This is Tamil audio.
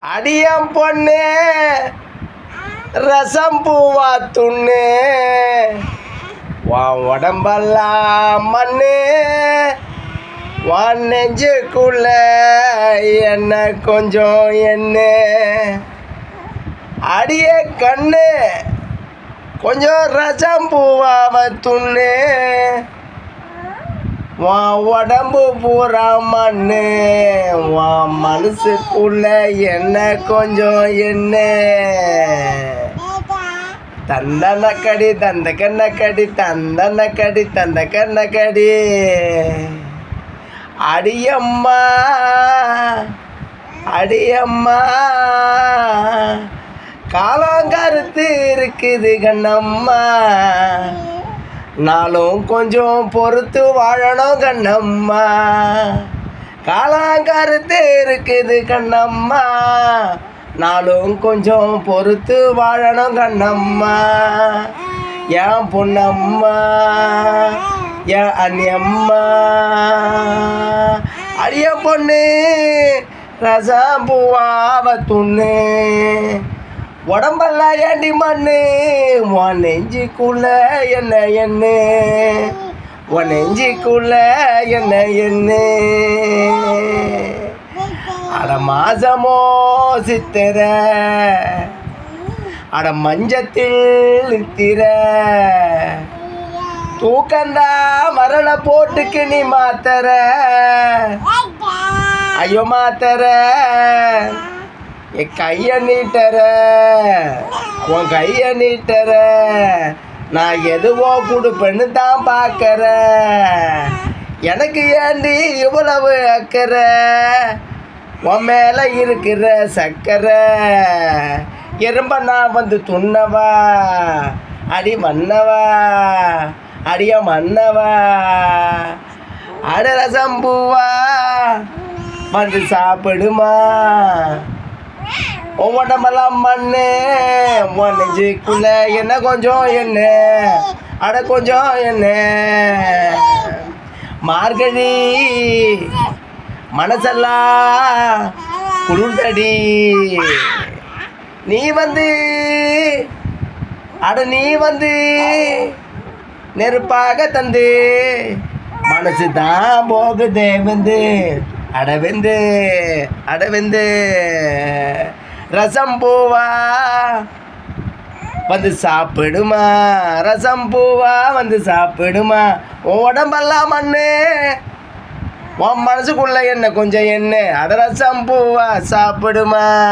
அடியம் பொண்ணு ரசம் பூவா துண்ணு வா உடம்பெல்லாம் மண்ணு வா நெஞ்சுக்குள்ள என்ன கொஞ்சம் என்ன அடிய கண்ணு கொஞ்சம் ரசம் பூவாவ துண்ணு வா உடம்பு பூரா மண்ணு வா மனசுக்குள்ள என்ன கொஞ்சம் என்ன தந்தன கடி தந்த கண்ண கடி தந்தன கடி தந்த கண்ண கடி அடியம்மா அடியம்மா காலம் கருத்து இருக்குது கண்ணம்மா நாளும் கொஞ்சம் பொறுத்து வாழணும் கண்ணம்மா காலாங்கருத்து இருக்குது கண்ணம்மா நாளும் கொஞ்சம் பொறுத்து வாழணும் கண்ணம்மா என் பொண்ணம்மா என் அண்ணியம்மா அடிய பொண்ணு ரசம் பூவாவ துண்ணு உடம்பெல்லாம் ஏண்டி மண்ணு உன் நெஞ்சுக்குள்ள என்ன என்ன உன் நெஞ்சுக்குள்ள என்ன என்ன அட மாசமோ சித்திர அட மஞ்சத்தில் நித்திர தூக்கந்தா மரண போட்டுக்கு நீ மாத்தர ஐயோ மாத்தர என் கைய நீட்டற உன் கைய நீட்டற நான் எதுவோ கொடுப்பேன்னு தான் பார்க்கற எனக்கு ஏண்டி இவ்வளவு அக்கறை உன் மேலே இருக்கிற சக்கரை எறும்ப நான் வந்து துண்ணவா அடி மன்னவா அடிய மன்னவா அட ரசம் பூவா வந்து சாப்பிடுமா உடம்பெல்லாம் மண்ணு உன் நெஞ்சுக்குள்ள என்ன கொஞ்சம் என்ன அட கொஞ்சம் என்ன மார்கழி மனசெல்லாம் குளிர்தடி நீ வந்து அட நீ வந்து நெருப்பாக தந்து மனசு தான் போகுதே வந்து அடவெந்து அடவெந்து ரசம் பூவா வந்து சாப்பிடுமா ரசம் பூவா வந்து சாப்பிடுமா உன் உடம்பெல்லாம் மண்ணு உன் மனசுக்குள்ள என்ன கொஞ்சம் என்ன அதை ரசம் பூவா சாப்பிடுமா.